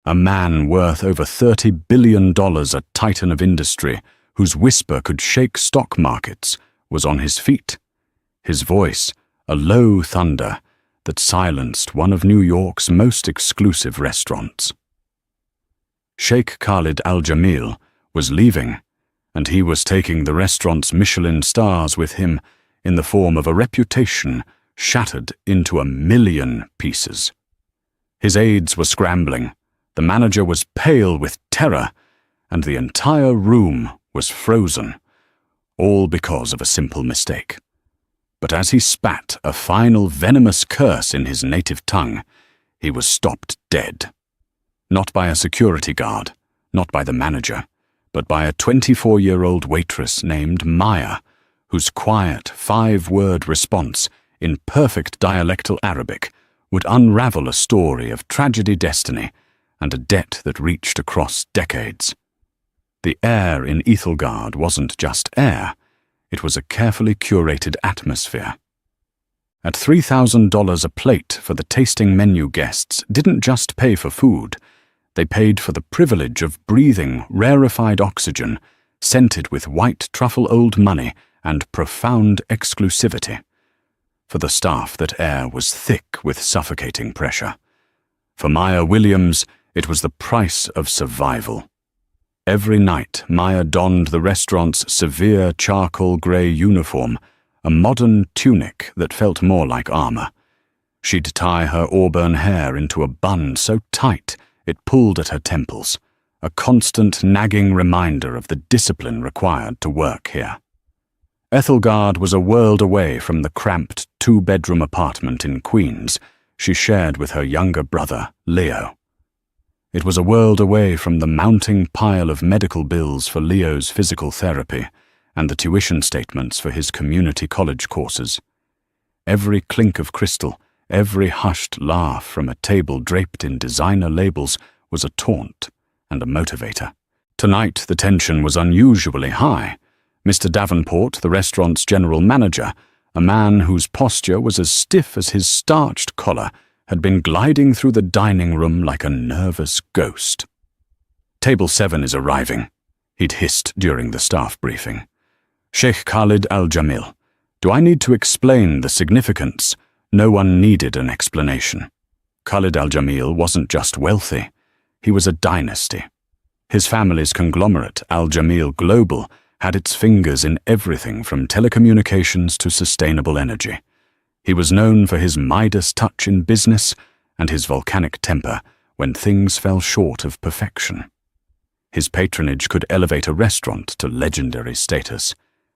A man worth over $30 billion, a titan of industry, whose whisper could shake stock markets, was on his feet. His voice, a low thunder that silenced one of New York's most exclusive restaurants. Sheikh Khalid Al-Jamil was leaving, and he was taking the restaurant's Michelin stars with him in the form of a reputation shattered into 1,000,000 pieces. His aides were scrambling, the manager was pale with terror, and the entire room was frozen, all because of a simple mistake. But as he spat a final venomous curse in his native tongue, he was stopped dead. Not by a security guard, not by the manager, but by a 24-year-old waitress named Maya, whose quiet 5-word response in perfect dialectal Arabic would unravel a story of tragedy, destiny, and a debt that reached across decades. The air in Ethelgard wasn't just air, it was a carefully curated atmosphere. At $3,000 a plate for the tasting menu, guests didn't just pay for food, they paid for the privilege of breathing rarefied oxygen, scented with white truffle old money and profound exclusivity. For the staff, that air was thick with suffocating pressure. For Maya Williams, it was the price of survival. Every night, Maya donned the restaurant's severe charcoal grey uniform, a modern tunic that felt more like armor. She'd tie her auburn hair into a bun so tight it pulled at her temples, a constant nagging reminder of the discipline required to work here. Ethelgard was a world away from the cramped 2-bedroom apartment in Queens she shared with her younger brother, Leo. It was a world away from the mounting pile of medical bills for Leo's physical therapy and the tuition statements for his community college courses. Every clink of crystal, every hushed laugh from a table draped in designer labels was a taunt and a motivator. Tonight the tension was unusually high. Mr. Davenport, the restaurant's general manager, a man whose posture was as stiff as his starched collar, had been gliding through the dining room like a nervous ghost. "Table 7 is arriving," he'd hissed during the staff briefing. "Sheikh Khalid Al-Jamil. Do I need to explain the significance?" No one needed an explanation. Khalid Al-Jamil wasn't just wealthy, he was a dynasty. His family's conglomerate, Al-Jamil Global, had its fingers in everything from telecommunications to sustainable energy. He was known for his Midas touch in business and his volcanic temper when things fell short of perfection. His patronage could elevate a restaurant to legendary status.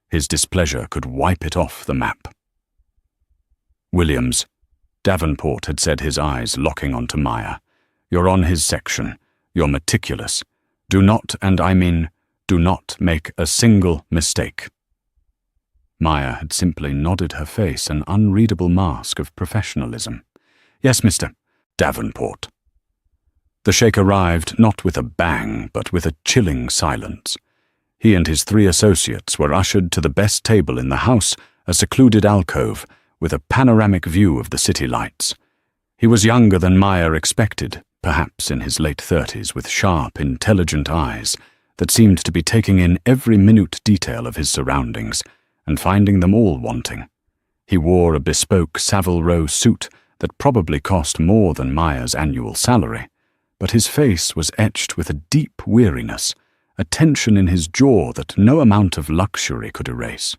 His displeasure could wipe it off the map. "Williams," Davenport had said, his eyes locking onto Maya. "You're on his section. You're meticulous. Do not, and I mean, do not make a single mistake." Maya had simply nodded her face, an unreadable mask of professionalism. "Yes, Mr. Davenport." The sheikh arrived not with a bang, but with a chilling silence. He and his 3 associates were ushered to the best table in the house, a secluded alcove, with a panoramic view of the city lights. He was younger than Maya expected, perhaps in his late 30s, with sharp, intelligent eyes that seemed to be taking in every minute detail of his surroundings and finding them all wanting. He wore a bespoke Savile Row suit that probably cost more than Maya's annual salary, but his face was etched with a deep weariness, a tension in his jaw that no amount of luxury could erase.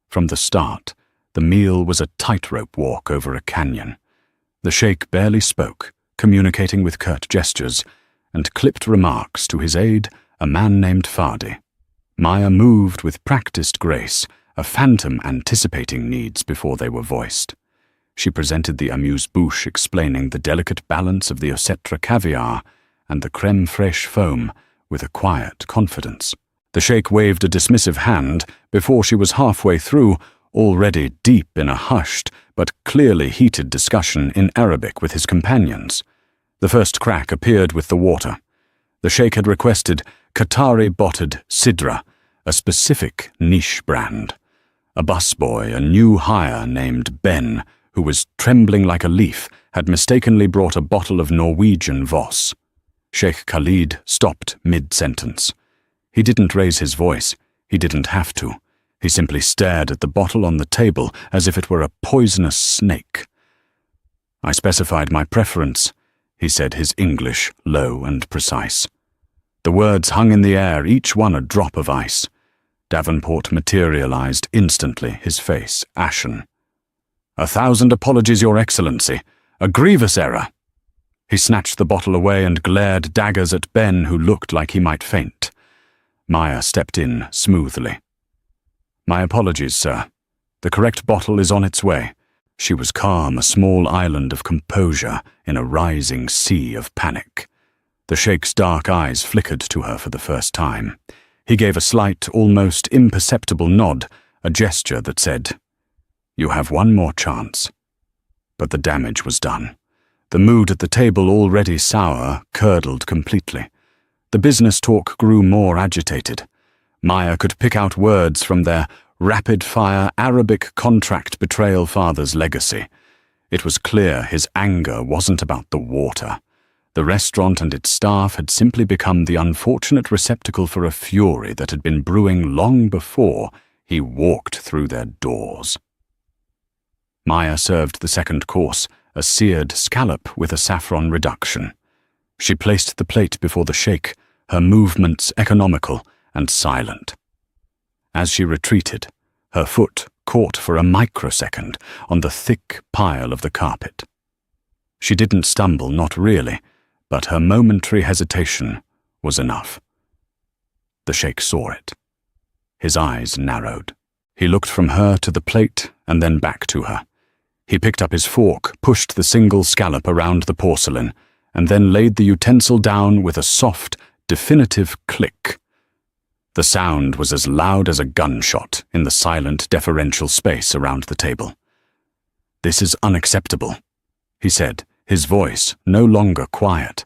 From the start, the meal was a tightrope walk over a canyon. The sheikh barely spoke, communicating with curt gestures, and clipped remarks to his aide, a man named Fadi. Maya moved with practiced grace, a phantom anticipating needs before they were voiced. She presented the amuse-bouche, explaining the delicate balance of the Osetra caviar and the crème fraîche foam with a quiet confidence. The sheikh waved a dismissive hand before she was halfway through, already deep in a hushed but clearly heated discussion in Arabic with his companions. The first crack appeared with the water. The sheikh had requested Qatari-botted Sidra, a specific niche brand. A busboy, a new hire named Ben, who was trembling like a leaf, had mistakenly brought a bottle of Norwegian Voss. Sheikh Khalid stopped mid-sentence. He didn't raise his voice. He didn't have to. He simply stared at the bottle on the table as if it were a poisonous snake. "I specified my preference," he said, his English low and precise. The words hung in the air, each one a drop of ice. Davenport materialized instantly, his face ashen. "1,000 apologies, Your Excellency. A grievous error." He snatched the bottle away and glared daggers at Ben, who looked like he might faint. Maya stepped in smoothly. "My apologies, sir. The correct bottle is on its way." She was calm, a small island of composure in a rising sea of panic. The Sheikh's dark eyes flickered to her for the first time. He gave a slight, almost imperceptible nod, a gesture that said, "You have one more chance." But the damage was done. The mood at the table, already sour, curdled completely. The business talk grew more agitated. Maya could pick out words from their rapid-fire Arabic contract betrayal father's legacy. It was clear his anger wasn't about the water. The restaurant and its staff had simply become the unfortunate receptacle for a fury that had been brewing long before he walked through their doors. Maya served the second course, a seared scallop with a saffron reduction. She placed the plate before the sheikh, her movements economical and silent. As she retreated, her foot caught for a microsecond on the thick pile of the carpet. She didn't stumble, not really, but her momentary hesitation was enough. The sheikh saw it. His eyes narrowed. He looked from her to the plate and then back to her. He picked up his fork, pushed the single scallop around the porcelain, and then laid the utensil down with a soft, definitive click. The sound was as loud as a gunshot in the silent, deferential space around the table. "This is unacceptable," he said, his voice no longer quiet.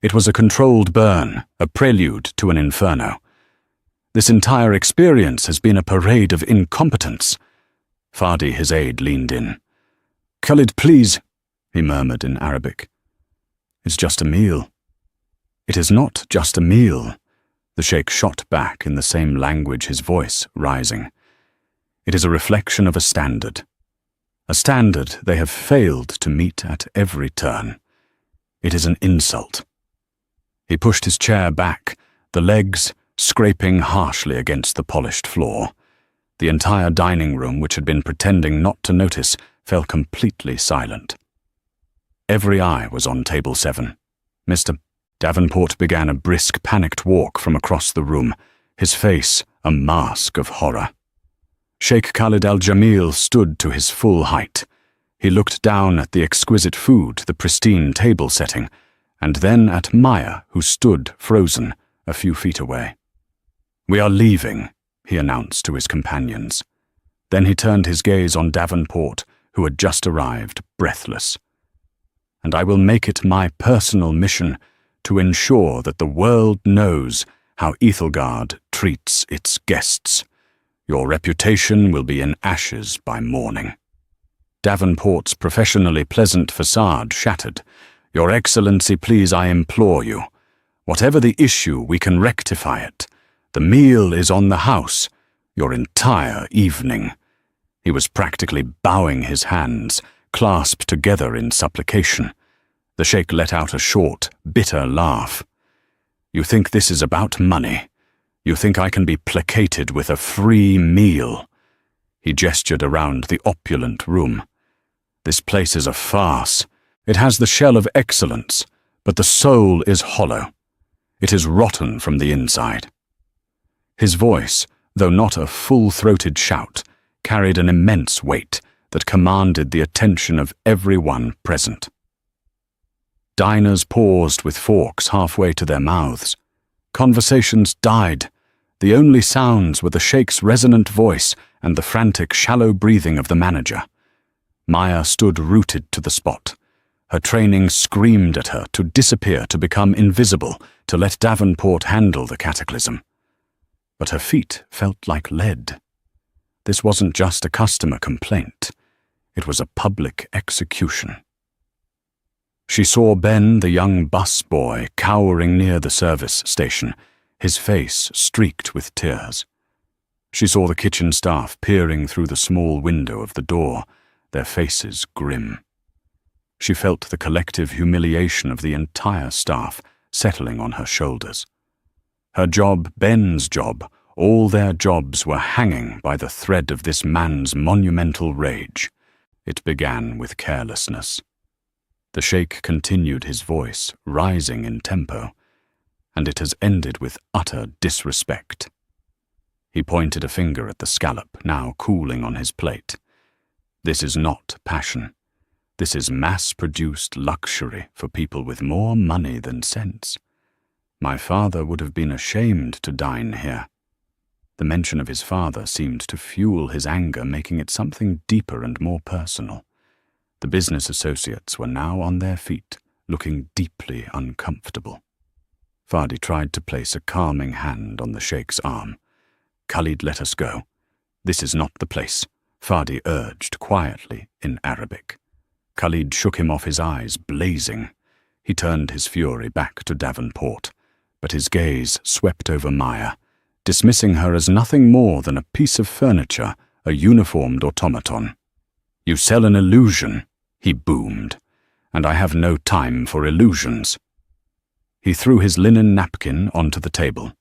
It was a controlled burn, a prelude to an inferno. "This entire experience has been a parade of incompetence." Fadi, his aide, leaned in. "Khalid, please," he murmured in Arabic. "It's just a meal." "It is not just a meal," the sheikh shot back in the same language, his voice rising. "It is a reflection of a standard they have failed to meet at every turn. It is an insult." He pushed his chair back, the legs scraping harshly against the polished floor. The entire dining room, which had been pretending not to notice, fell completely silent. Every eye was on table 7. Mr. Davenport began a brisk, panicked walk from across the room, his face a mask of horror. Sheikh Khalid al-Jamil stood to his full height. He looked down at the exquisite food, the pristine table setting, and then at Maya, who stood frozen a few feet away. "We are leaving," he announced to his companions. Then he turned his gaze on Davenport, who had just arrived, breathless. "And I will make it my personal mission to ensure that the world knows how Ethelgard treats its guests. Your reputation will be in ashes by morning." Davenport's professionally pleasant facade shattered. "Your Excellency, please, I implore you. Whatever the issue, we can rectify it. The meal is on the house, your entire evening." He was practically bowing his hands, clasped together in supplication. The sheikh let out a short, bitter laugh. "You think this is about money? You think I can be placated with a free meal?" He gestured around the opulent room. "This place is a farce. It has the shell of excellence, but the soul is hollow. It is rotten from the inside." His voice, though not a full-throated shout, carried an immense weight that commanded the attention of everyone present. Diners paused with forks halfway to their mouths. Conversations died. The only sounds were the sheikh's resonant voice and the frantic, shallow breathing of the manager. Maya stood rooted to the spot. Her training screamed at her to disappear, to become invisible, to let Davenport handle the cataclysm. But her feet felt like lead. This wasn't just a customer complaint. It was a public execution. She saw Ben, the young bus boy, cowering near the service station, his face streaked with tears. She saw the kitchen staff peering through the small window of the door, their faces grim. She felt the collective humiliation of the entire staff settling on her shoulders. Her job, Ben's job, all their jobs were hanging by the thread of this man's monumental rage. It began with carelessness. The sheikh continued, his voice rising in tempo, and it has ended with utter disrespect. He pointed a finger at the scallop now cooling on his plate. This is not passion. This is mass-produced luxury for people with more money than sense. My father would have been ashamed to dine here. The mention of his father seemed to fuel his anger, making it something deeper and more personal. The business associates were now on their feet, looking deeply uncomfortable. Fadi tried to place a calming hand on the sheikh's arm. "Khalid, let us go. This is not the place," Fadi urged quietly in Arabic. Khalid shook him off, his eyes blazing. He turned his fury back to Davenport, but his gaze swept over Maya, dismissing her as nothing more than a piece of furniture, a uniformed automaton. "You sell an illusion," he boomed, "and I have no time for illusions." He threw his linen napkin onto the table.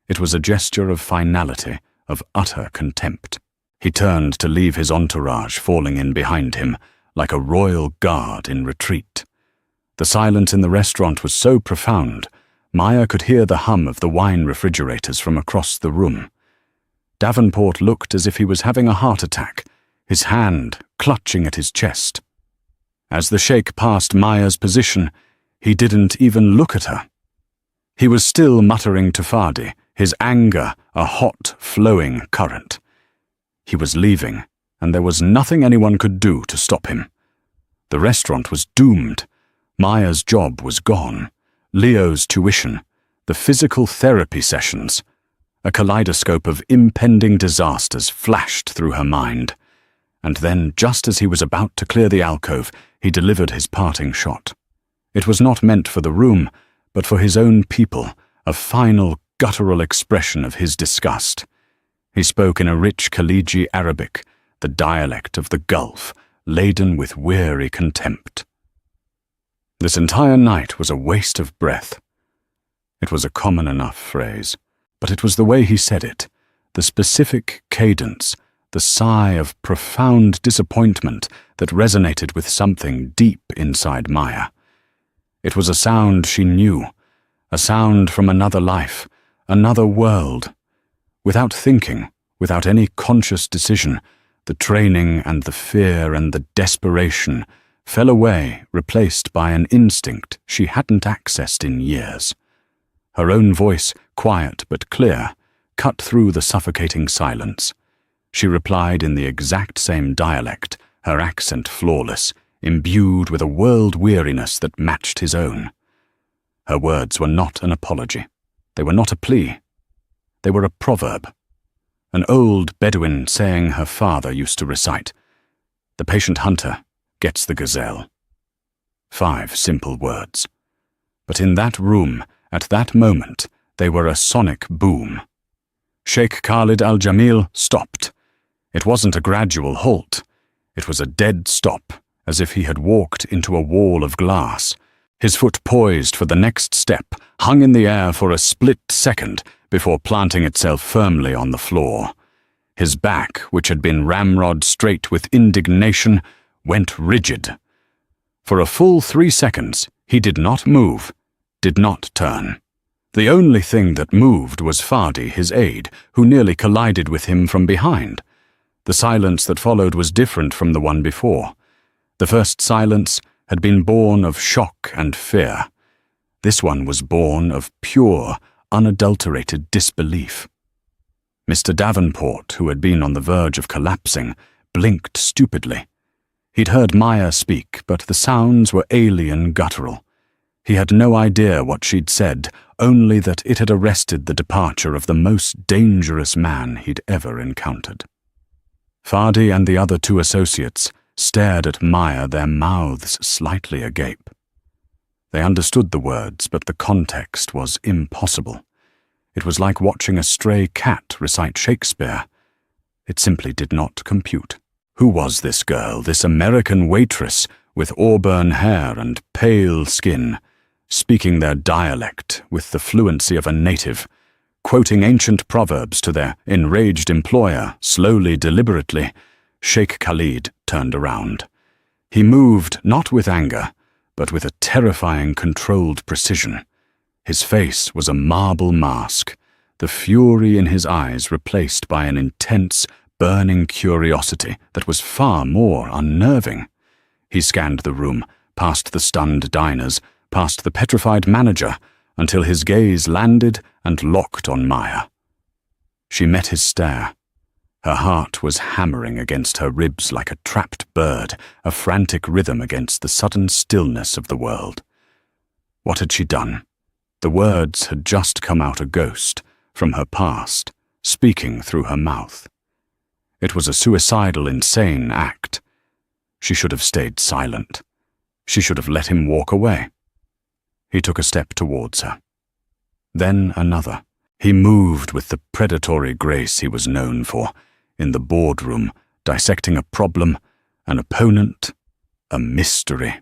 It was a gesture of finality, of utter contempt. He turned to leave his entourage falling in behind him, like a royal guard in retreat. The silence in the restaurant was so profound, Maya could hear the hum of the wine refrigerators from across the room. Davenport looked as if he was having a heart attack, his hand clutching at his chest. As the sheikh passed Maya's position, he didn't even look at her. He was still muttering to Fadi, his anger a hot, flowing current. He was leaving, and there was nothing anyone could do to stop him. The restaurant was doomed. Maya's job was gone. Leo's tuition, the physical therapy sessions. A kaleidoscope of impending disasters flashed through her mind. And then, just as he was about to clear the alcove, he delivered his parting shot. It was not meant for the room, but for his own people, a final, guttural expression of his disgust. He spoke in a rich Khaliji Arabic, the dialect of the Gulf, laden with weary contempt. This entire night was a waste of breath. It was a common enough phrase, but it was the way he said it, the specific cadence, the sigh of profound disappointment that resonated with something deep inside Maya. It was a sound she knew, a sound from another life, another world. Without thinking, without any conscious decision, the training and the fear and the desperation fell away, replaced by an instinct she hadn't accessed in years. Her own voice, quiet but clear, cut through the suffocating silence. She replied in the exact same dialect, her accent flawless, imbued with a world-weariness that matched his own. Her words were not an apology. They were not a plea. They were a proverb. An old Bedouin saying her father used to recite, "The patient hunter gets the gazelle." 5 simple words. But in that room, at that moment, they were a sonic boom. Sheikh Khalid al-Jamil stopped. It wasn't a gradual halt. It was a dead stop, as if he had walked into a wall of glass. His foot poised for the next step, hung in the air for a split second before planting itself firmly on the floor. His back, which had been ramrod straight with indignation, went rigid. For a full 3 seconds, he did not move, did not turn. The only thing that moved was Fadi, his aide, who nearly collided with him from behind. The silence that followed was different from the one before. The first silence had been born of shock and fear. This one was born of pure, unadulterated disbelief. Mr. Davenport, who had been on the verge of collapsing, blinked stupidly. He'd heard Maya speak, but the sounds were alien, guttural. He had no idea what she'd said, only that it had arrested the departure of the most dangerous man he'd ever encountered. Fadi and the other 2 associates stared at Maya, their mouths slightly agape. They understood the words, but the context was impossible. It was like watching a stray cat recite Shakespeare. It simply did not compute. Who was this girl, this American waitress with auburn hair and pale skin, speaking their dialect with the fluency of a native, quoting ancient proverbs to their enraged employer, slowly, deliberately? Sheikh Khalid turned around. He moved not with anger, but with a terrifying, controlled precision. His face was a marble mask, the fury in his eyes replaced by an intense, burning curiosity that was far more unnerving. He scanned the room, past the stunned diners, past the petrified manager, until his gaze landed and locked on Maya. She met his stare. Her heart was hammering against her ribs like a trapped bird, a frantic rhythm against the sudden stillness of the world. What had she done? The words had just come out a ghost, from her past, speaking through her mouth. It was a suicidal, insane act. She should have stayed silent. She should have let him walk away. He took a step towards her. Then another. He moved with the predatory grace he was known for, in the boardroom, dissecting a problem, an opponent, a mystery.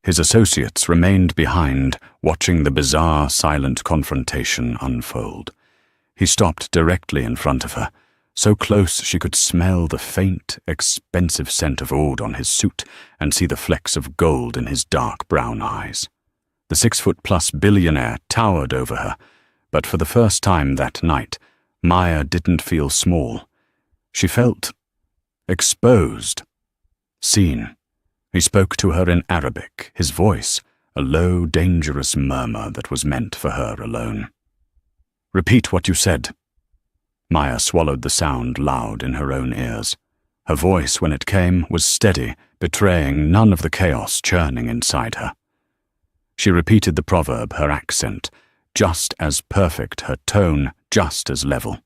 His associates remained behind, watching the bizarre, silent confrontation unfold. He stopped directly in front of her, so close she could smell the faint, expensive scent of oud on his suit and see the flecks of gold in his dark brown eyes. The 6-foot-plus billionaire towered over her, but for the first time that night, Maya didn't feel small. She felt exposed, seen. He spoke to her in Arabic, his voice a low, dangerous murmur that was meant for her alone. "Repeat what you said." Maya swallowed the sound loud in her own ears. Her voice, when it came, was steady, betraying none of the chaos churning inside her. She repeated the proverb, her accent, just as perfect, her tone just as level.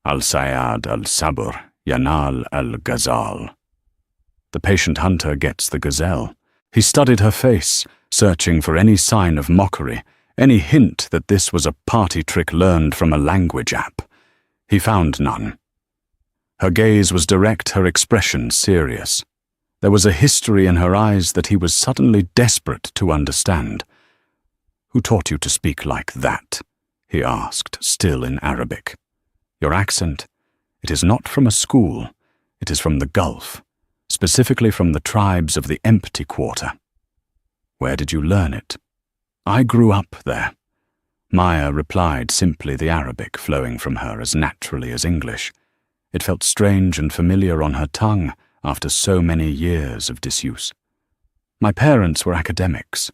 Al-Sayad al-Sabr, Yanal al-Ghazal. The patient hunter gets the gazelle. He studied her face, searching for any sign of mockery, any hint that this was a party trick learned from a language app. He found none. Her gaze was direct, her expression serious. There was a history in her eyes that he was suddenly desperate to understand. "Who taught you to speak like that?" he asked, still in Arabic. "Your accent, it is not from a school, it is from the Gulf, specifically from the tribes of the Empty Quarter. Where did you learn it?" "I grew up there." Maya replied simply, the Arabic flowing from her as naturally as English. It felt strange and familiar on her tongue after so many years of disuse. "My parents were academics."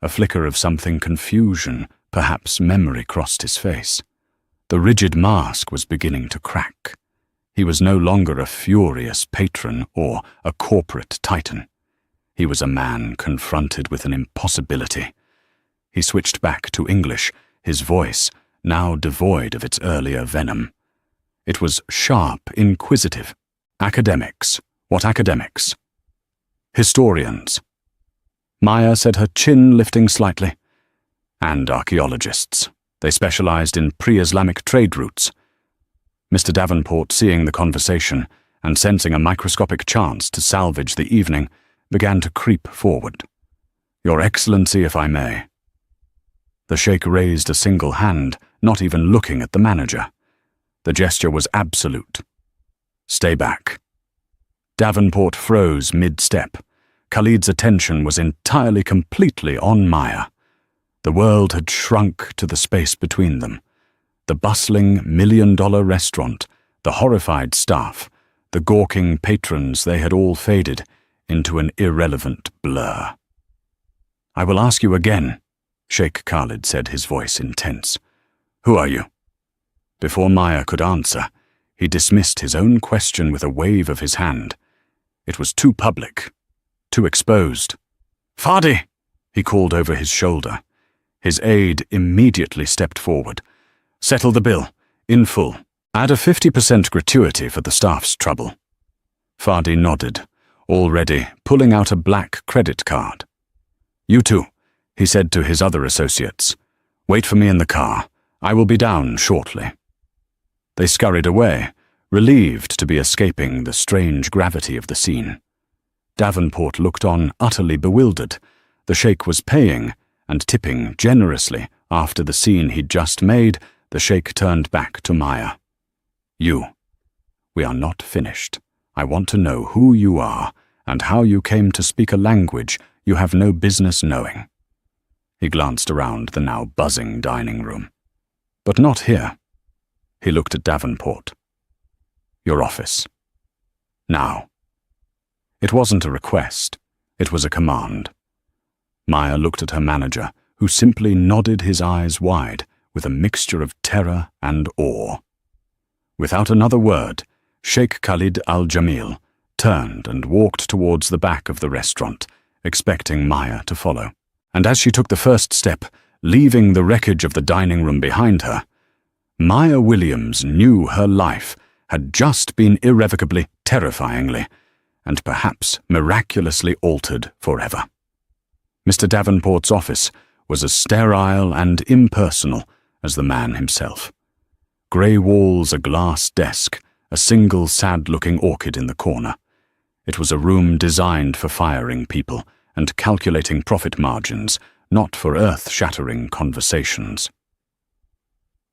A flicker of something confusion, perhaps memory, crossed his face. The rigid mask was beginning to crack. He was no longer a furious patron or a corporate titan. He was a man confronted with an impossibility. He switched back to English, his voice now devoid of its earlier venom. It was sharp, inquisitive. "Academics. What academics?" "Historians." Maya said, her chin lifting slightly. "And archaeologists. They specialized in pre-Islamic trade routes." Mr. Davenport, seeing the conversation and sensing a microscopic chance to salvage the evening, began to creep forward. "Your Excellency, if I may." The sheikh raised a single hand, not even looking at the manager. The gesture was absolute. "Stay back." Davenport froze mid-step. Khalid's attention was entirely, completely on Maya. The world had shrunk to the space between them. The bustling million-dollar restaurant, the horrified staff, the gawking patrons, they had all faded into an irrelevant blur. "I will ask you again," Sheikh Khalid said, his voice intense. "Who are you?" Before Maya could answer, he dismissed his own question with a wave of his hand. It was too public, too exposed. "Fadi!" he called over his shoulder. His aide immediately stepped forward. "Settle the bill, in full. Add a 50% gratuity for the staff's trouble." Fadi nodded, already pulling out a black credit card. "You two, He said to his other associates, "Wait for me in the car. I will be down shortly." They scurried away, relieved to be escaping the strange gravity of the scene. Davenport looked on utterly bewildered. The sheikh was paying and tipping generously. After the scene he'd just made, the sheikh turned back to Maya. "You. We are not finished. I want to know who you are and how you came to speak a language you have no business knowing." He glanced around the now buzzing dining room. "But not here." He looked at Davenport. "Your office. Now." It wasn't a request. It was a command. Maya looked at her manager, who simply nodded his eyes wide with a mixture of terror and awe. Without another word, Sheikh Khalid al-Jamil turned and walked towards the back of the restaurant, expecting Maya to follow. And as she took the first step, leaving the wreckage of the dining room behind her, Maya Williams knew her life had just been irrevocably, terrifyingly, and perhaps miraculously altered forever. Mr. Davenport's office was as sterile and impersonal as the man himself. Grey walls, a glass desk, a single sad-looking orchid in the corner. It was a room designed for firing people and calculating profit margins, not for earth-shattering conversations.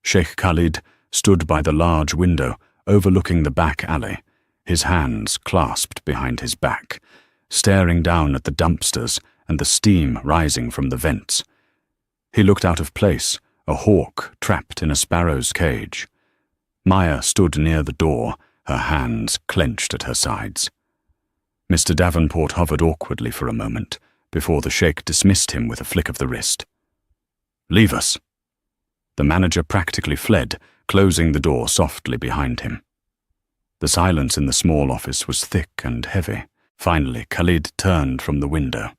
Sheikh Khalid stood by the large window overlooking the back alley, his hands clasped behind his back, staring down at the dumpsters and the steam rising from the vents. He looked out of place, a hawk trapped in a sparrow's cage. Maya stood near the door, her hands clenched at her sides. Mr. Davenport hovered awkwardly for a moment before the sheikh dismissed him with a flick of the wrist. "Leave us." The manager practically fled, closing the door softly behind him. The silence in the small office was thick and heavy. Finally, Khalid turned from the window.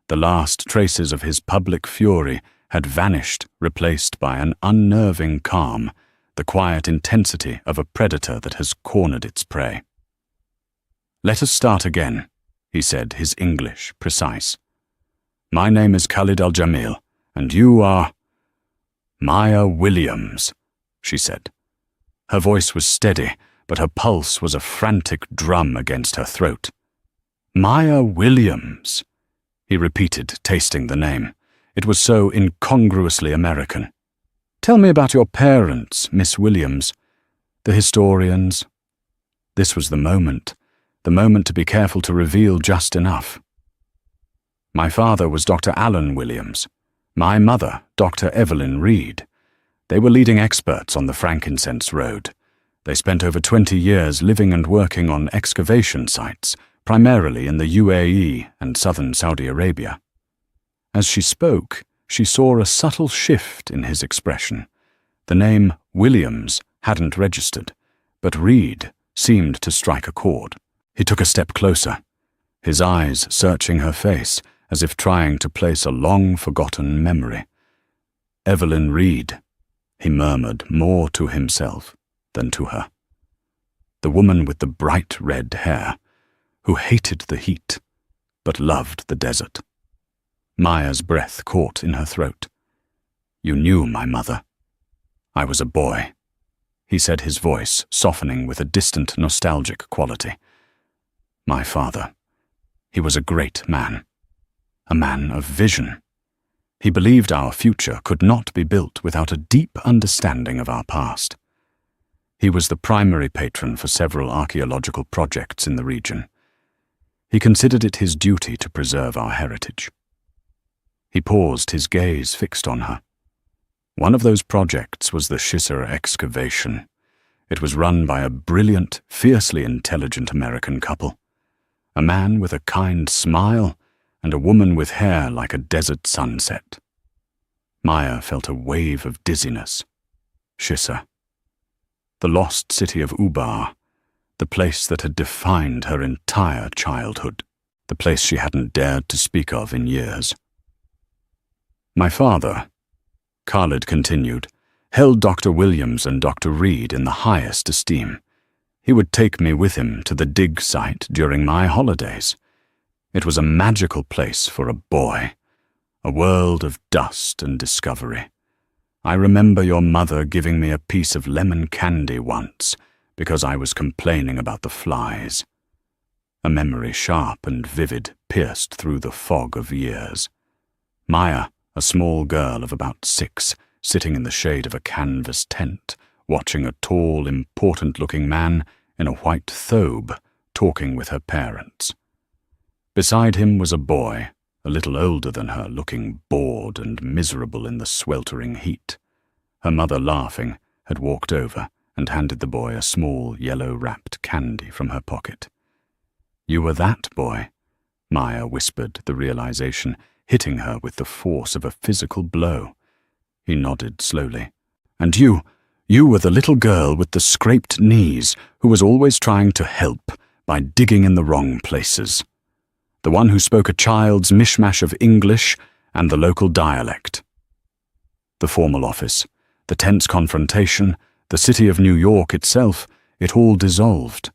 The last traces of his public fury had vanished, replaced by an unnerving calm, the quiet intensity of a predator that has cornered its prey. "Let us start again," he said, his English precise. "My name is Khalid al-Jamil, and you are—" "Maya Williams," she said. Her voice was steady, but her pulse was a frantic drum against her throat. "Maya Williams," he repeated, tasting the name. It was so incongruously American. "Tell me about your parents, Miss Williams. The historians." This was the moment to be careful to reveal just enough. "My father was Dr. Alan Williams. My mother, Dr. Evelyn Reed. They were leading experts on the frankincense road. They spent over 20 years living and working on excavation sites, primarily in the UAE and southern Saudi Arabia." As she spoke, she saw a subtle shift in his expression. The name Williams hadn't registered, but Reed seemed to strike a chord. He took a step closer, his eyes searching her face as if trying to place a long-forgotten memory. "Evelyn Reed," he murmured more to himself than to her. The woman with the bright red hair, who hated the heat, but loved the desert. Maya's breath caught in her throat. "You knew my mother." "I was a boy," he said, his voice softening with a distant nostalgic quality. "My father, he was a great man. A man of vision. He believed our future could not be built without a deep understanding of our past. He was the primary patron for several archaeological projects in the region. He considered it his duty to preserve our heritage." He paused, his gaze fixed on her. One of those projects was the Shisar excavation. It was run by a brilliant, fiercely intelligent American couple. A man with a kind smile and a woman with hair like a desert sunset. Maya felt a wave of dizziness. Shisar. The lost city of Ubar, the place that had defined her entire childhood, the place she hadn't dared to speak of in years. "My father," Khalid continued, "held Dr. Williams and Dr. Reed in the highest esteem. He would take me with him to the dig site during my holidays. It was a magical place for a boy, a world of dust and discovery. I remember your mother giving me a piece of lemon candy once because I was complaining about the flies. A memory sharp and vivid pierced through the fog of years. Maya, a small girl of about 6, sitting in the shade of a canvas tent, watching a tall, important-looking man in a white thobe talking with her parents. Beside him was a boy, a little older than her, looking bored and miserable in the sweltering heat. Her mother, laughing, had walked over and handed the boy a small, yellow-wrapped candy from her pocket. "You were that boy," Maya whispered, the realization hitting her with the force of a physical blow. He nodded slowly. "And you were the little girl with the scraped knees who was always trying to help by digging in the wrong places. The one who spoke a child's mishmash of English and the local dialect." The formal office, the tense confrontation, the city of New York itself, it all dissolved.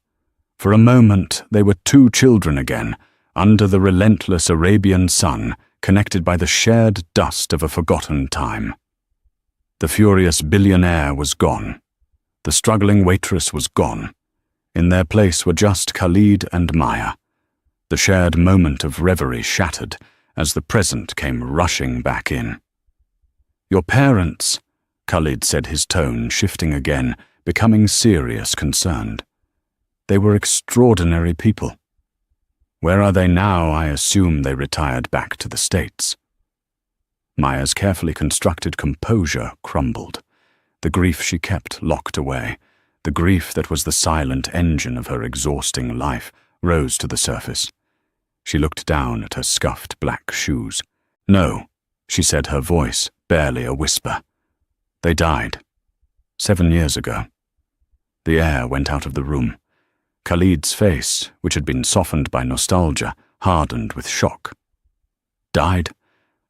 For a moment, they were 2 children again, under the relentless Arabian sun, connected by the shared dust of a forgotten time. The furious billionaire was gone. The struggling waitress was gone. In their place were just Khalid and Maya. The shared moment of reverie shattered as the present came rushing back in. "Your parents," Khalid said, his tone shifting again, becoming serious, concerned. "They were extraordinary people. Where are they now? I assume they retired back to the States." Maya's carefully constructed composure crumbled. The grief she kept locked away, the grief that was the silent engine of her exhausting life, rose to the surface. She looked down at her scuffed black shoes. "No," she said, her voice barely a whisper. "They died. 7 years ago." The air went out of the room. Khalid's face, which had been softened by nostalgia, hardened with shock. Died?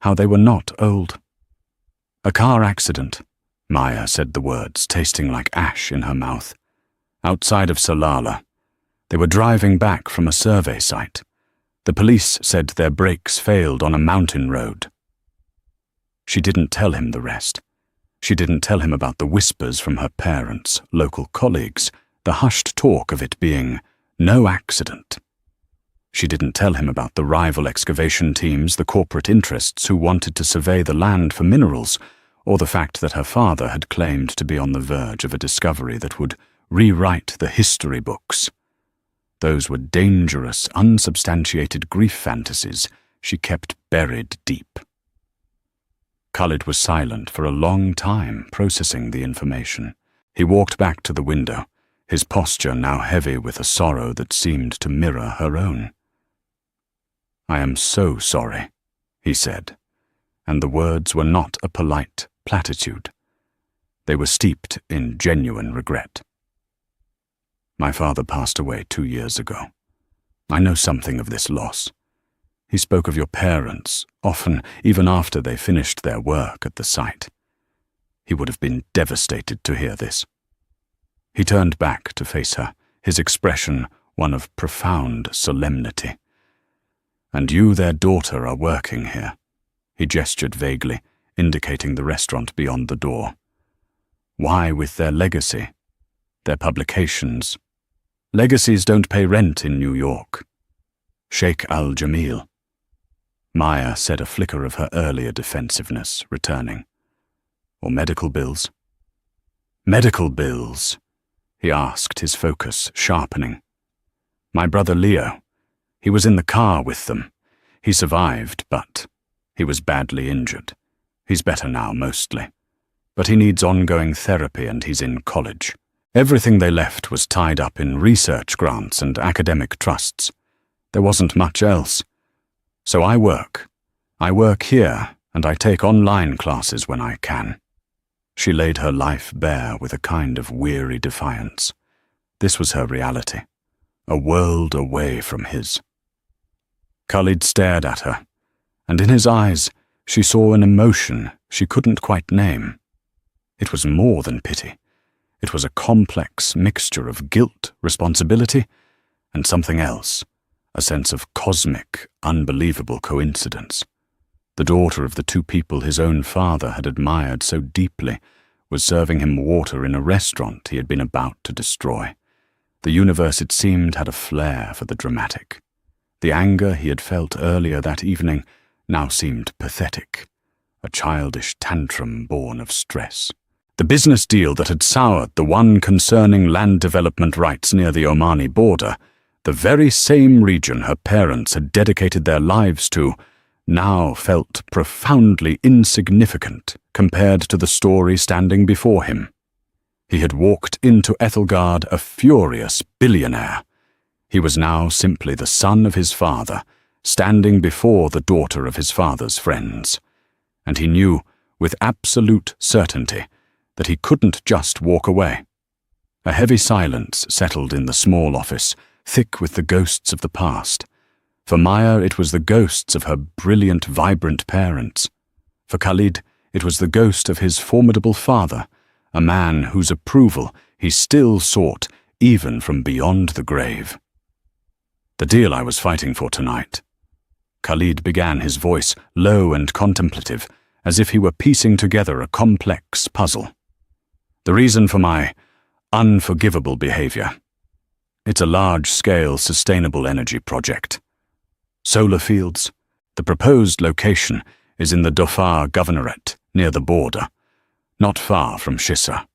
How they were not old. "A car accident," Maya said the words, tasting like ash in her mouth. "Outside of Salalah. They were driving back from a survey site. The police said their brakes failed on a mountain road." She didn't tell him the rest. She didn't tell him about the whispers from her parents, local colleagues, the hushed talk of it being no accident. She didn't tell him about the rival excavation teams, the corporate interests who wanted to survey the land for minerals, or the fact that her father had claimed to be on the verge of a discovery that would rewrite the history books. Those were dangerous, unsubstantiated grief fantasies she kept buried deep. Khalid was silent for a long time, processing the information. He walked back to the window, his posture now heavy with a sorrow that seemed to mirror her own. "I am so sorry," he said, and the words were not a polite platitude. They were steeped in genuine regret. "My father passed away 2 years ago. I know something of this loss. He spoke of your parents, often even after they finished their work at the site. He would have been devastated to hear this." He turned back to face her, his expression one of profound solemnity. "And you, their daughter, are working here." He gestured vaguely, indicating the restaurant beyond the door. "Why with their legacy? Their publications? Legacies don't pay rent in New York." "Sheikh Al-Jamil." Maya said, a flicker of her earlier defensiveness returning. "Or medical bills?" "Medical bills?" he asked, his focus sharpening. "My brother Leo. He was in the car with them. He survived, but he was badly injured. He's better now, mostly. But he needs ongoing therapy and he's in college. Everything they left was tied up in research grants and academic trusts. There wasn't much else. So I work. I work here, and I take online classes when I can." She laid her life bare with a kind of weary defiance. This was her reality, a world away from his. Khalid stared at her, and in his eyes she saw an emotion she couldn't quite name. It was more than pity. It was a complex mixture of guilt, responsibility, and something else, a sense of cosmic, unbelievable coincidence. The daughter of the two people his own father had admired so deeply was serving him water in a restaurant he had been about to destroy. The universe, it seemed, had a flair for the dramatic. The anger he had felt earlier that evening now seemed pathetic, a childish tantrum born of stress. The business deal that had soured the one concerning land development rights near the Omani border, the very same region her parents had dedicated their lives to, now felt profoundly insignificant compared to the story standing before him. He had walked into Ethelgard a furious billionaire. He was now simply the son of his father, standing before the daughter of his father's friends. And he knew, with absolute certainty, that he couldn't just walk away. A heavy silence settled in the small office, thick with the ghosts of the past. For Maya, it was the ghosts of her brilliant, vibrant parents. For Khalid, it was the ghost of his formidable father, a man whose approval he still sought even from beyond the grave. The deal I was fighting for tonight. Khalid began, his voice low and contemplative, as if he were piecing together a complex puzzle. The reason for my unforgivable behavior. It's a large-scale sustainable energy project. Solar fields. The proposed location is in the Dhofar Governorate, near the border, not far from Shissa.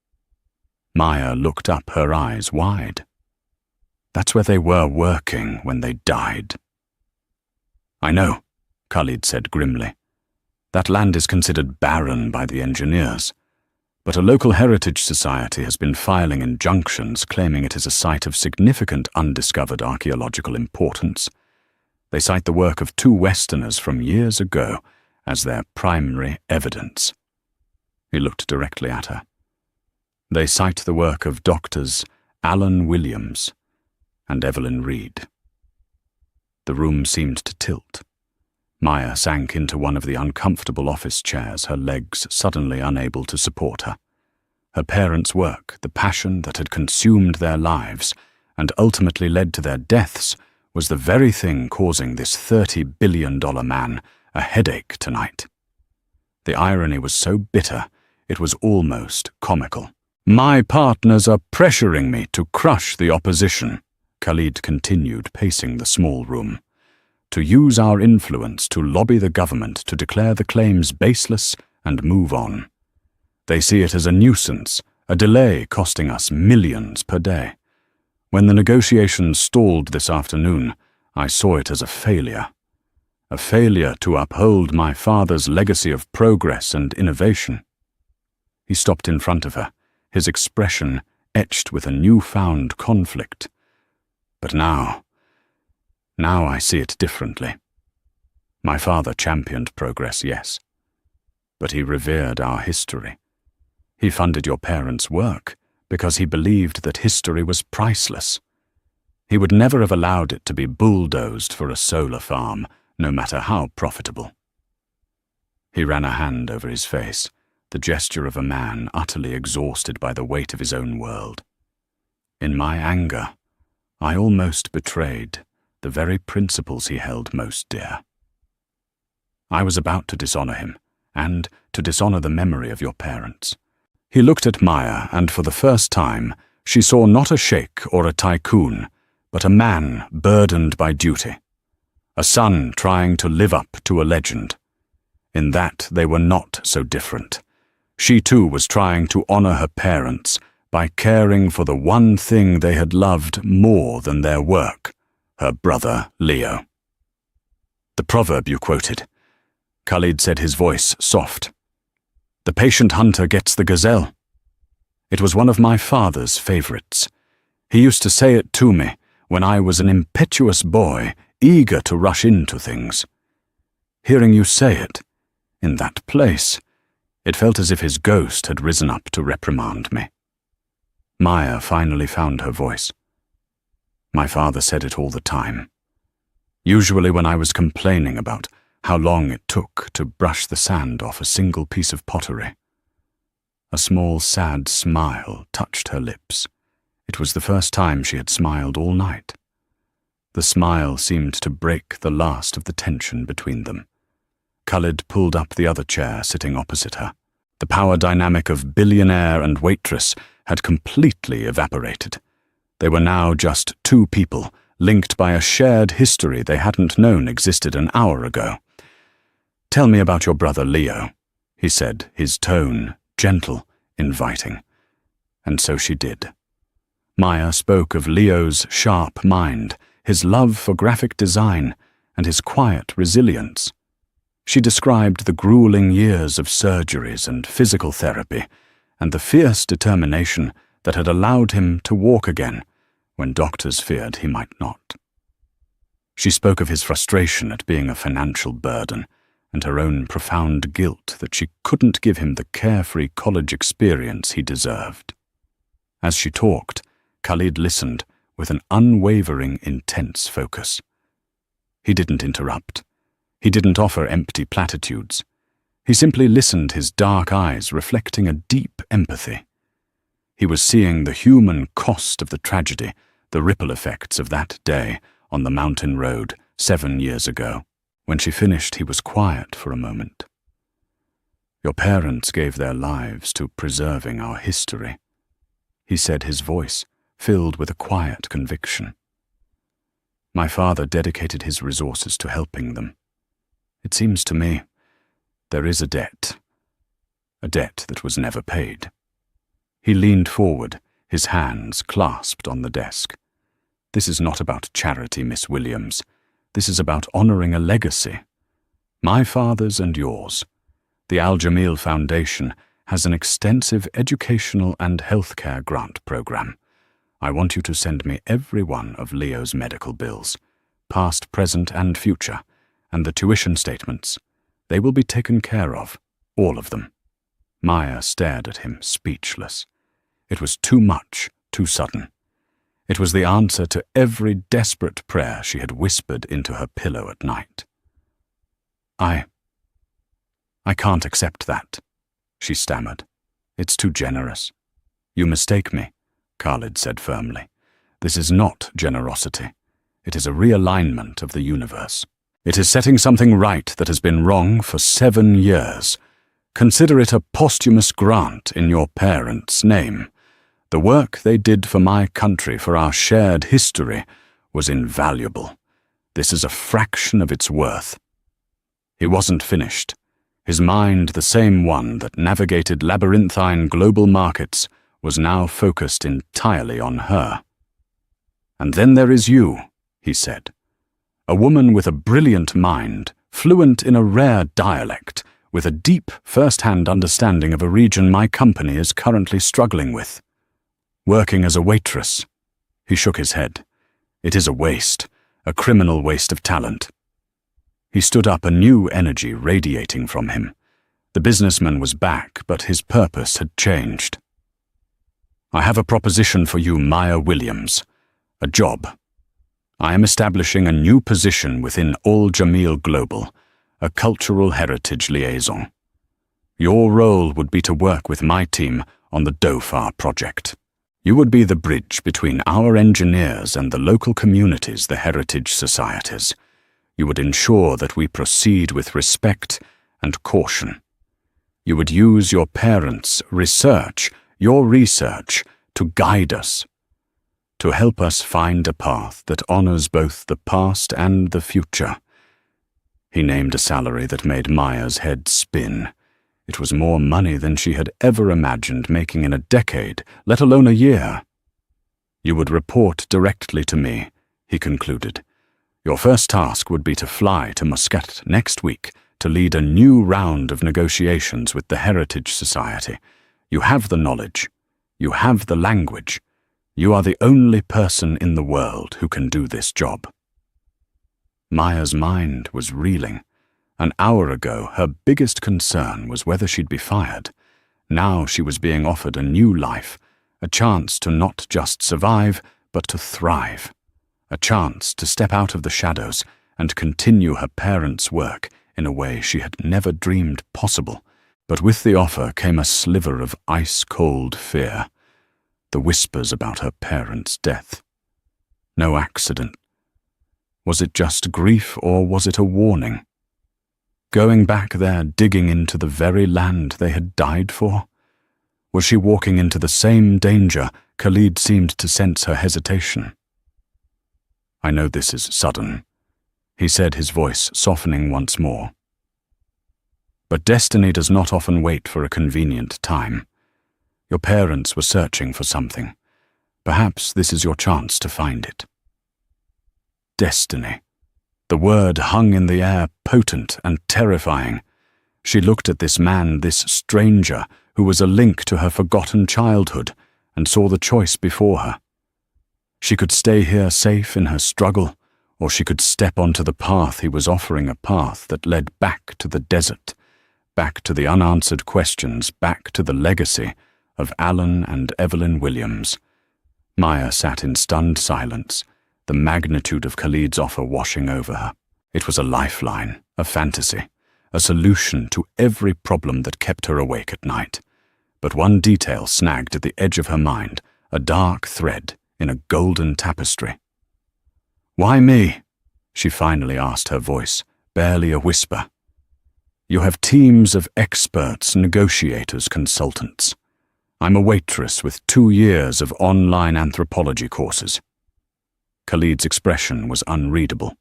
Maya looked up, her eyes wide. That's where they were working when they died. I know, Khalid said grimly. That land is considered barren by the engineers, but a local heritage society has been filing injunctions claiming it is a site of significant undiscovered archaeological importance. They cite the work of two Westerners from years ago as their primary evidence. He looked directly at her. They cite the work of Doctors Alan Williams and Evelyn Reed. The room seemed to tilt. Maya sank into one of the uncomfortable office chairs, her legs suddenly unable to support her. Her parents' work, the passion that had consumed their lives and ultimately led to their deaths, was the very thing causing this $30 billion man a headache tonight. The irony was so bitter, it was almost comical. My partners are pressuring me to crush the opposition, Khalid continued, pacing the small room. To use our influence to lobby the government to declare the claims baseless and move on. They see it as a nuisance, a delay costing us millions per day. When the negotiations stalled this afternoon, I saw it as a failure to uphold my father's legacy of progress and innovation. He stopped in front of her, his expression etched with a newfound conflict. But now I see it differently. My father championed progress, yes, but he revered our history. He funded your parents' work because he believed that history was priceless. He would never have allowed it to be bulldozed for a solar farm, no matter how profitable. He ran a hand over his face, the gesture of a man utterly exhausted by the weight of his own world. In my anger, I almost betrayed the very principles he held most dear. I was about to dishonor him, and to dishonor the memory of your parents. He looked at Maya, and for the first time, she saw not a sheikh or a tycoon, but a man burdened by duty. A son trying to live up to a legend. In that they were not so different. She too was trying to honor her parents by caring for the one thing they had loved more than their work, her brother Leo. The proverb you quoted, Khalid said, his voice soft. The patient hunter gets the gazelle. It was one of my father's favorites. He used to say it to me when I was an impetuous boy, eager to rush into things. Hearing you say it, in that place, it felt as if his ghost had risen up to reprimand me. Maya finally found her voice. My father said it all the time. Usually when I was complaining about how long it took to brush the sand off a single piece of pottery. A small, sad smile touched her lips. It was the first time she had smiled all night. The smile seemed to break the last of the tension between them. Khalid pulled up the other chair sitting opposite her. The power dynamic of Billionaire and Waitress had completely evaporated. They were now just two people, linked by a shared history they hadn't known existed an hour ago. "Tell me about your brother Leo," he said, his tone gentle, inviting. And so she did. Maya spoke of Leo's sharp mind, his love for graphic design, and his quiet resilience. She described the grueling years of surgeries and physical therapy, and the fierce determination that had allowed him to walk again when doctors feared he might not. She spoke of his frustration at being a financial burden, and her own profound guilt that she couldn't give him the carefree college experience he deserved. As she talked, Khalid listened with an unwavering, intense focus. He didn't interrupt. He didn't offer empty platitudes. He simply listened, his dark eyes reflecting a deep empathy. He was seeing the human cost of the tragedy, the ripple effects of that day on the mountain road 7 years ago. When she finished, he was quiet for a moment. "Your parents gave their lives to preserving our history," he said, his voice filled with a quiet conviction. "My father dedicated his resources to helping them. It seems to me there is a debt that was never paid." He leaned forward, his hands clasped on the desk. "This is not about charity, Miss Williams. This is about honoring a legacy. My father's and yours. The Al Jamil Foundation has an extensive educational and healthcare grant program. I want you to send me every one of Leo's medical bills, past, present, and future, and the tuition statements. They will be taken care of, all of them." Maya stared at him, speechless. It was too much, too sudden. It was the answer to every desperate prayer she had whispered into her pillow at night. I can't accept that," she stammered. "It's too generous." "You mistake me," Khalid said firmly. "This is not generosity. It is a realignment of the universe. It is setting something right that has been wrong for 7 years. Consider it a posthumous grant in your parents' name. The work they did for my country, for our shared history, was invaluable. This is a fraction of its worth." He wasn't finished. His mind, the same one that navigated labyrinthine global markets, was now focused entirely on her. "And then there is you," he said. "A woman with a brilliant mind, fluent in a rare dialect, with a deep first-hand understanding of a region my company is currently struggling with. Working as a waitress." He shook his head. "It is a waste, a criminal waste of talent." He stood up, a new energy radiating from him. The businessman was back, but his purpose had changed. "I have a proposition for you, Maya Williams. A job. I am establishing a new position within Al Jamil Global, a cultural heritage liaison. Your role would be to work with my team on the Dhofar project. You would be the bridge between our engineers and the local communities, the heritage societies. You would ensure that we proceed with respect and caution. You would use your parents' research, your research, to guide us, to help us find a path that honors both the past and the future." He named a salary that made Maya's head spin. It was more money than she had ever imagined making in a decade, let alone a year. "You would report directly to me," he concluded. "Your first task would be to fly to Muscat next week to lead a new round of negotiations with the Heritage Society. You have the knowledge. You have the language. You are the only person in the world who can do this job." Maya's mind was reeling. An hour ago, her biggest concern was whether she'd be fired. Now she was being offered a new life, a chance to not just survive, but to thrive. A chance to step out of the shadows and continue her parents' work in a way she had never dreamed possible. But with the offer came a sliver of ice-cold fear. The whispers about her parents' death. No accident. Was it just grief, or was it a warning? Going back there, digging into the very land they had died for? Was she walking into the same danger? Khalid seemed to sense her hesitation. "I know this is sudden," he said, his voice softening once more. "But destiny does not often wait for a convenient time. Your parents were searching for something. Perhaps this is your chance to find it." Destiny. The word hung in the air, potent and terrifying. She looked at this man, this stranger, who was a link to her forgotten childhood, and saw the choice before her. She could stay here safe in her struggle, or she could step onto the path he was offering, a path that led back to the desert, back to the unanswered questions, back to the legacy of Alan and Evelyn Williams. Maya sat in stunned silence, the magnitude of Khalid's offer washing over her. It was a lifeline, a fantasy, a solution to every problem that kept her awake at night. But one detail snagged at the edge of her mind, a dark thread in a golden tapestry. "Why me?" she finally asked, her voice barely a whisper. "You have teams of experts, negotiators, consultants. I'm a waitress with 2 years of online anthropology courses." Khalid's expression was unreadable.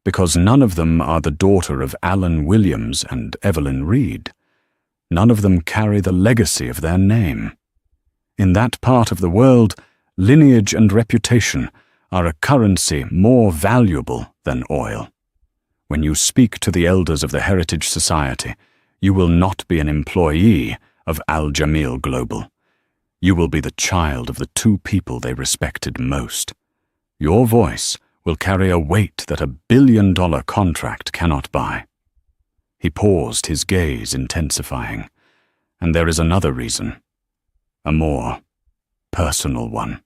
"Because none of them are the daughter of Alan Williams and Evelyn Reed. None of them carry the legacy of their name. In that part of the world, lineage and reputation are a currency more valuable than oil. When you speak to the elders of the Heritage Society, you will not be an employee of Al Jamil Global. You will be the child of the 2 people they respected most. Your voice will carry a weight that a billion-dollar contract cannot buy." He paused, his gaze intensifying. "And there is another reason. A more personal one."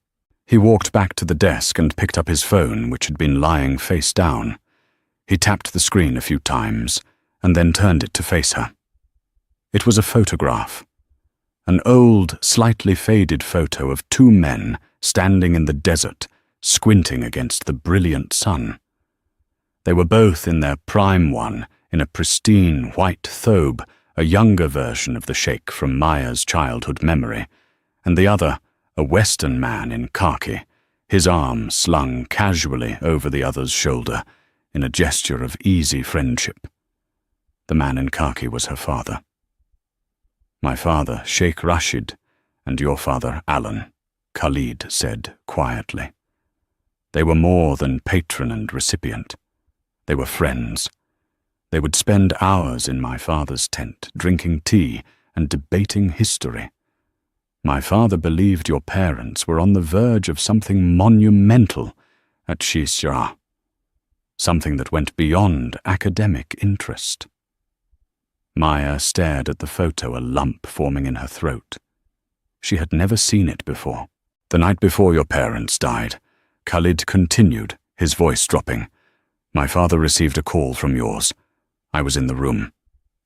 He walked back to the desk and picked up his phone, which had been lying face down. He tapped the screen a few times, and then turned it to face her. It was a photograph. An old, slightly faded photo of 2 men standing in the desert, squinting against the brilliant sun. They were both in their prime, one in a pristine white thobe, a younger version of the sheikh from Maya's childhood memory, and the other, a Western man in khaki, his arm slung casually over the other's shoulder in a gesture of easy friendship. The man in khaki was her father. "My father, Sheikh Rashid, and your father, Alan," Khalid said quietly. They were more than patron and recipient. They were friends. They would spend hours in my father's tent, drinking tea and debating history. My father believed your parents were on the verge of something monumental at Shisra, something that went beyond academic interest. Maya stared at the photo, a lump forming in her throat. She had never seen it before. "The night before your parents died," Khalid continued, his voice dropping, "my father received a call from yours. I was in the room.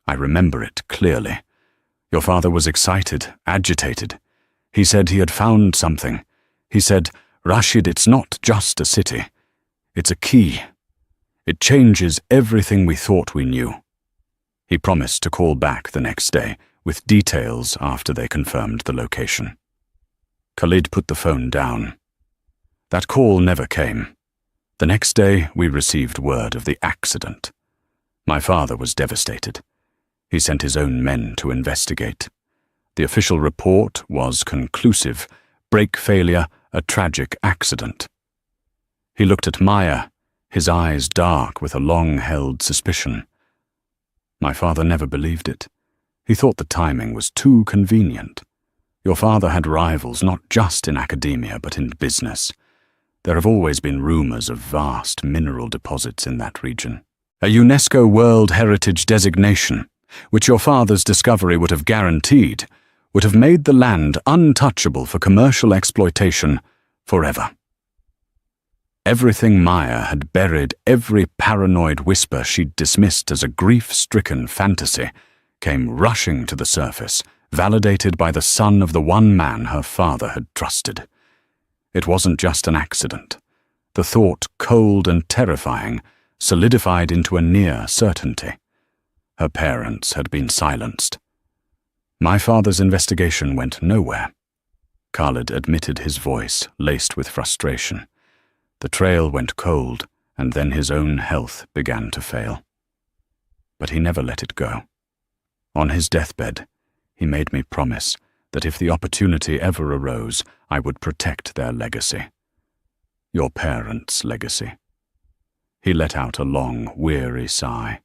I remember it clearly. Your father was excited, agitated. He said he had found something. He said, 'Rashid, it's not just a city. It's a key. It changes everything we thought we knew.' He promised to call back the next day with details after they confirmed the location." Khalid put the phone down. That call never came. The next day, we received word of the accident. My father was devastated. He sent his own men to investigate. The official report was conclusive: brake failure, a tragic accident. He looked at Maya, his eyes dark with a long-held suspicion. My father never believed it. He thought the timing was too convenient. Your father had rivals not just in academia but in business. There have always been rumors of vast mineral deposits in that region. A UNESCO World Heritage designation, which your father's discovery would have guaranteed, would have made the land untouchable for commercial exploitation forever. Everything Maya had buried, every paranoid whisper she'd dismissed as a grief-stricken fantasy, came rushing to the surface, validated by the son of the one man her father had trusted. It wasn't just an accident. The thought, cold and terrifying, solidified into a near certainty. Her parents had been silenced. My father's investigation went nowhere. Khalid admitted, his voice laced with frustration. The trail went cold, and then his own health began to fail. But he never let it go. On his deathbed, he made me promise that if the opportunity ever arose, I would protect their legacy. Your parents' legacy. He let out a long, weary sigh.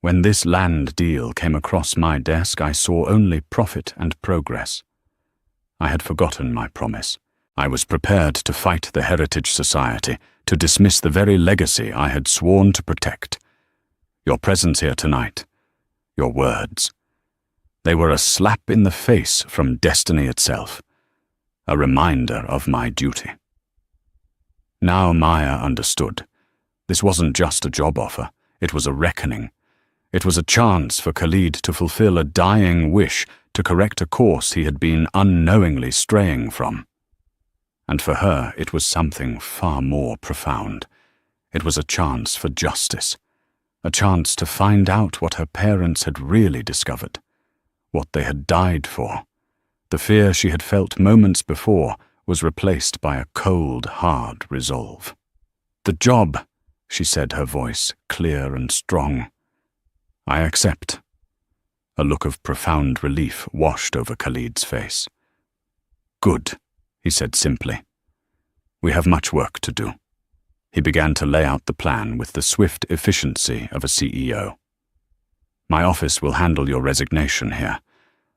When this land deal came across my desk, I saw only profit and progress. I had forgotten my promise. I was prepared to fight the Heritage Society, to dismiss the very legacy I had sworn to protect. Your presence here tonight, your words, they were a slap in the face from destiny itself, a reminder of my duty. Now Maya understood. This wasn't just a job offer, it was a reckoning. It was a chance for Khalid to fulfill a dying wish, to correct a course he had been unknowingly straying from. And for her, it was something far more profound. It was a chance for justice, a chance to find out what her parents had really discovered, what they had died for. The fear she had felt moments before was replaced by a cold, hard resolve. "The job," she said, her voice clear and strong. "I accept." A look of profound relief washed over Khalid's face. "Good," he said simply. "We have much work to do." He began to lay out the plan with the swift efficiency of a CEO. "My office will handle your resignation here.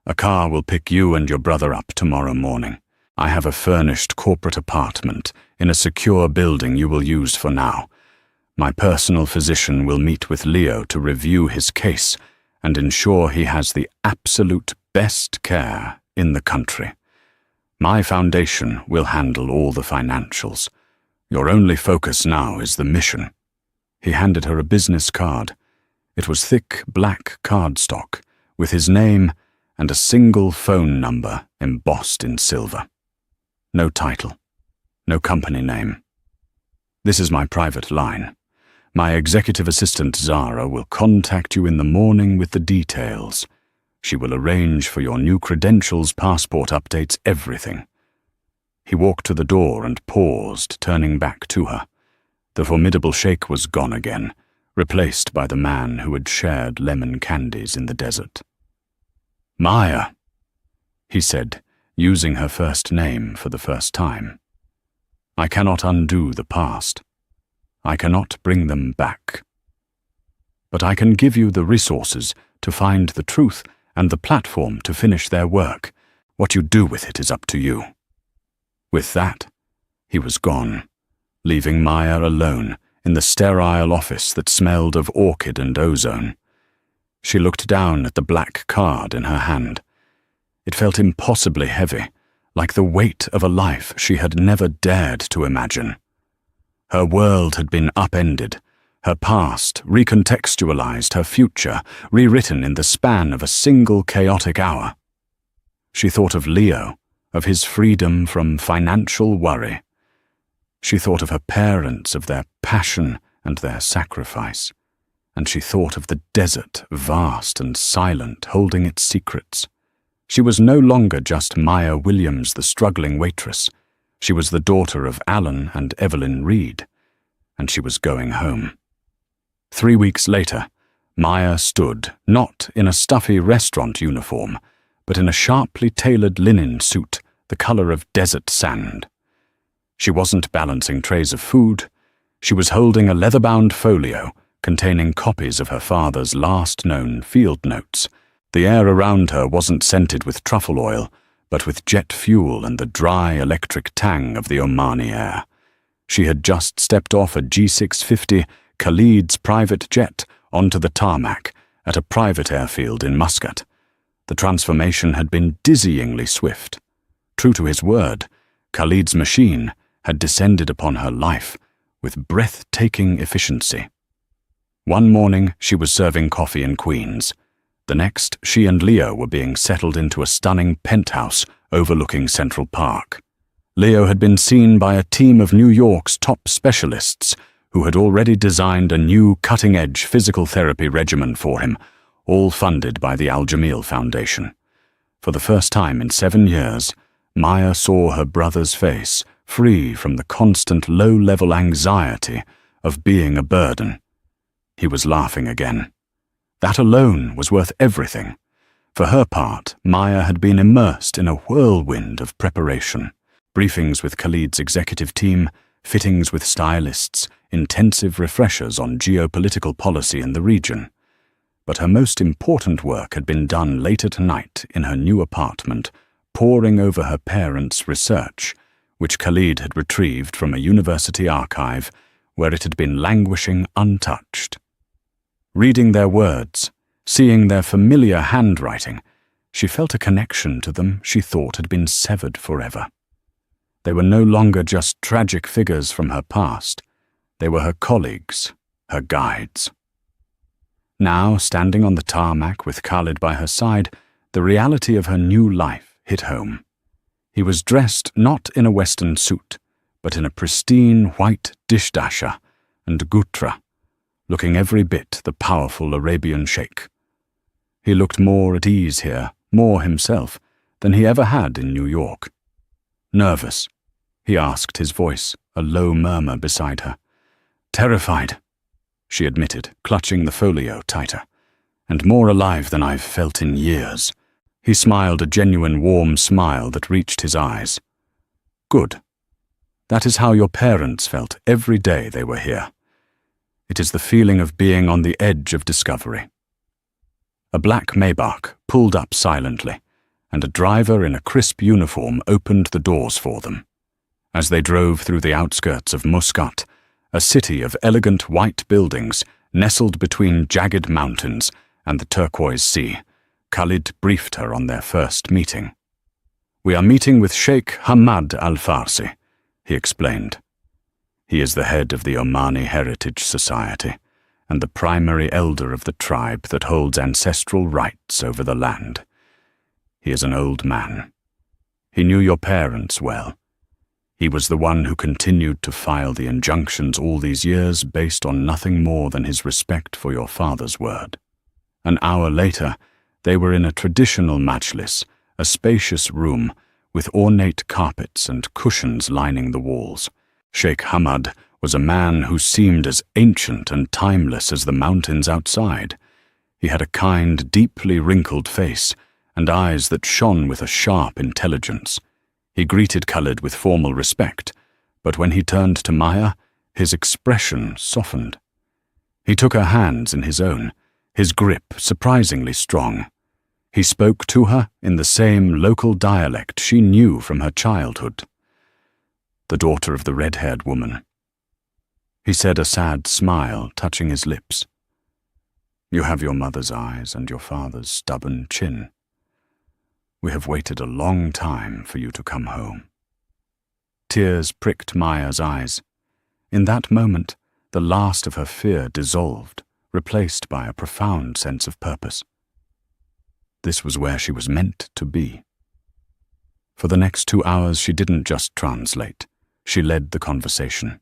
A car will pick you and your brother up tomorrow morning. I have a furnished corporate apartment in a secure building you will use for now. My personal physician will meet with Leo to review his case and ensure he has the absolute best care in the country. My foundation will handle all the financials. Your only focus now is the mission." He handed her a business card. It was thick black cardstock with his name and a single phone number embossed in silver. No title, no company name. "This is my private line. My executive assistant Zara will contact you in the morning with the details. She will arrange for your new credentials, passport updates, everything." He walked to the door and paused, turning back to her. The formidable sheikh was gone again, replaced by the man who had shared lemon candies in the desert. "Maya," he said, using her first name for the first time. "I cannot undo the past. I cannot bring them back. But I can give you the resources to find the truth and the platform to finish their work. What you do with it is up to you." With that, he was gone, leaving Maya alone in the sterile office that smelled of orchid and ozone. She looked down at the black card in her hand. It felt impossibly heavy, like the weight of a life she had never dared to imagine. Her world had been upended, her past recontextualized, her future rewritten in the span of a single chaotic hour. She thought of Leo, of his freedom from financial worry. She thought of her parents, of their passion and their sacrifice. And she thought of the desert, vast and silent, holding its secrets. She was no longer just Maya Williams, the struggling waitress. She was the daughter of Alan and Evelyn Reed, and she was going home. 3 weeks later, Maya stood, not in a stuffy restaurant uniform, but in a sharply tailored linen suit, the color of desert sand. She wasn't balancing trays of food. She was holding a leather-bound folio containing copies of her father's last known field notes. The air around her wasn't scented with truffle oil, but with jet fuel and the dry electric tang of the Omani air. She had just stepped off a G650, Khalid's private jet, onto the tarmac at a private airfield in Muscat. The transformation had been dizzyingly swift. True to his word, Khalid's machine had descended upon her life with breathtaking efficiency. One morning, she was serving coffee in Queens. The next, she and Leo were being settled into a stunning penthouse overlooking Central Park. Leo had been seen by a team of New York's top specialists who had already designed a new cutting-edge physical therapy regimen for him, all funded by the Al Jamil Foundation. For the first time in 7 years, Maya saw her brother's face, free from the constant low-level anxiety of being a burden. He was laughing again. That alone was worth everything. For her part, Maya had been immersed in a whirlwind of preparation. Briefings with Khalid's executive team, fittings with stylists, intensive refreshers on geopolitical policy in the region. But her most important work had been done late at night in her new apartment, poring over her parents' research, which Khalid had retrieved from a university archive where it had been languishing untouched. Reading their words, seeing their familiar handwriting, she felt a connection to them she thought had been severed forever. They were no longer just tragic figures from her past. They were her colleagues, her guides. Now, standing on the tarmac with Khalid by her side, the reality of her new life hit home. He was dressed not in a Western suit, but in a pristine white dishdasha and gutra, looking every bit the powerful Arabian sheikh. He looked more at ease here, more himself, than he ever had in New York. Nervous, he asked, his voice a low murmur beside her. Terrified, she admitted, clutching the folio tighter. And more alive than I've felt in years. He smiled a genuine warm smile that reached his eyes. Good. That is how your parents felt every day they were here. It is the feeling of being on the edge of discovery. A black Maybach pulled up silently, and a driver in a crisp uniform opened the doors for them. As they drove through the outskirts of Muscat, a city of elegant white buildings nestled between jagged mountains and the turquoise sea, Khalid briefed her on their first meeting. We are meeting with Sheikh Hamad Al-Farsi, he explained. He is the head of the Omani Heritage Society and the primary elder of the tribe that holds ancestral rights over the land. He is an old man. He knew your parents well. He was the one who continued to file the injunctions all these years based on nothing more than his respect for your father's word. An hour later, they were in a traditional majlis, a spacious room with ornate carpets and cushions lining the walls. Sheikh Hamad was a man who seemed as ancient and timeless as the mountains outside. He had a kind, deeply wrinkled face and eyes that shone with a sharp intelligence. He greeted Khalid with formal respect, but when he turned to Maya, his expression softened. He took her hands in his own, his grip surprisingly strong. He spoke to her in the same local dialect she knew from her childhood. The daughter of the red-haired woman. He said, a sad smile touching his lips. You have your mother's eyes and your father's stubborn chin. We have waited a long time for you to come home. Tears pricked Maya's eyes. In that moment, the last of her fear dissolved, replaced by a profound sense of purpose. This was where she was meant to be. For the next 2 hours, she didn't just translate. She led the conversation.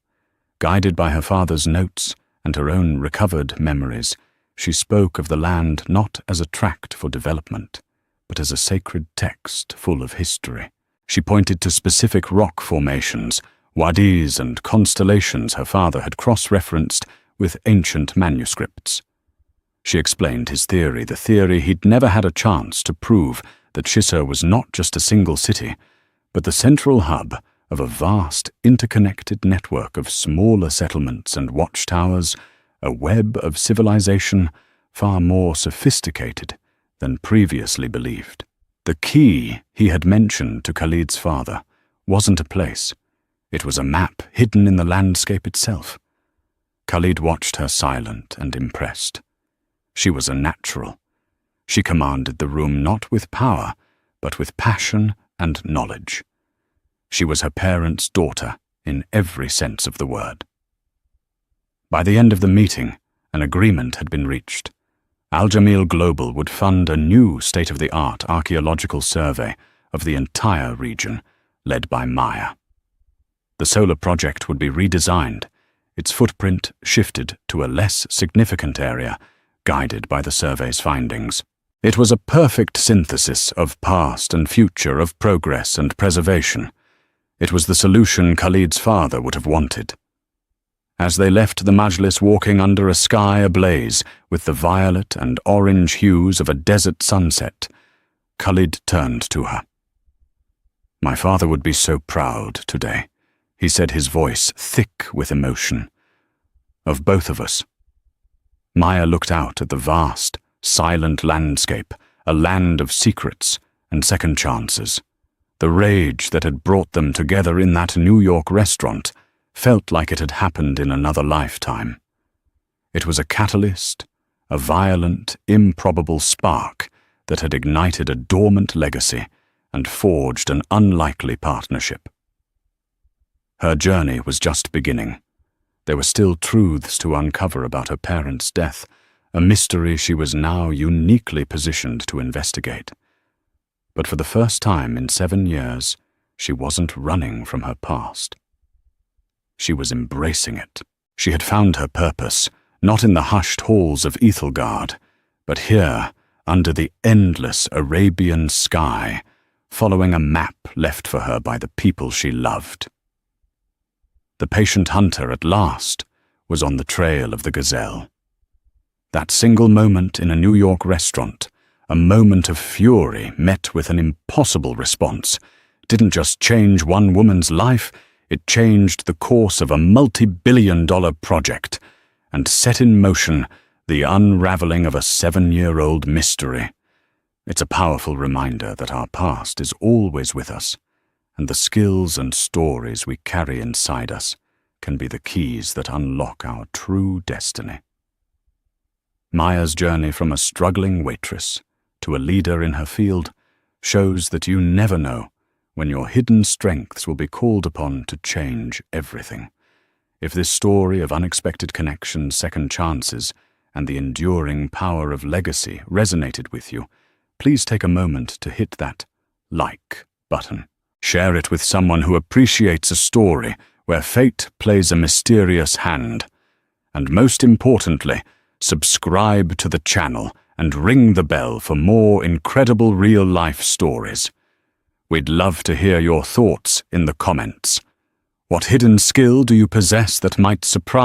Guided by her father's notes and her own recovered memories, she spoke of the land not as a tract for development, but as a sacred text full of history. She pointed to specific rock formations, wadis and constellations her father had cross-referenced with ancient manuscripts. She explained his theory, the theory he'd never had a chance to prove, that Shisar was not just a single city, but the central hub of a vast, interconnected network of smaller settlements and watchtowers, a web of civilization far more sophisticated than previously believed. The key he had mentioned to Khalid's father wasn't a place. It was a map hidden in the landscape itself. Khalid watched her silent and impressed. She was a natural. She commanded the room not with power, but with passion and knowledge. She was her parents' daughter in every sense of the word. By the end of the meeting, an agreement had been reached. Al Jamil Global would fund a new state-of-the-art archaeological survey of the entire region, led by Maya. The solar project would be redesigned, its footprint shifted to a less significant area, guided by the survey's findings. It was a perfect synthesis of past and future, of progress and preservation. It was the solution Khalid's father would have wanted. As they left the Majlis walking under a sky ablaze with the violet and orange hues of a desert sunset, Khalid turned to her. "My father would be so proud today," he said, his voice thick with emotion. "Of both of us." Maya looked out at the vast, silent landscape, a land of secrets and second chances. The rage that had brought them together in that New York restaurant felt like it had happened in another lifetime. It was a catalyst, a violent, improbable spark that had ignited a dormant legacy and forged an unlikely partnership. Her journey was just beginning. There were still truths to uncover about her parents' death, a mystery she was now uniquely positioned to investigate. But for the first time in 7 years, she wasn't running from her past. She was embracing it. She had found her purpose, not in the hushed halls of Ethelgard, but here, under the endless Arabian sky, following a map left for her by the people she loved. The patient hunter, at last, was on the trail of the gazelle. That single moment in a New York restaurant, a moment of fury met with an impossible response, didn't just change one woman's life, it changed the course of a multi-billion-dollar project and set in motion the unraveling of a 7-year-old mystery. It's a powerful reminder that our past is always with us, and the skills and stories we carry inside us can be the keys that unlock our true destiny. Maya's journey from a struggling waitress to a leader in her field shows that you never know when your hidden strengths will be called upon to change everything. If this story of unexpected connections, second chances, and the enduring power of legacy resonated with you, please take a moment to hit that like button. Share it with someone who appreciates a story where fate plays a mysterious hand. And most importantly, subscribe to the channel and ring the bell for more incredible real-life stories. We'd love to hear your thoughts in the comments. What hidden skill do you possess that might surprise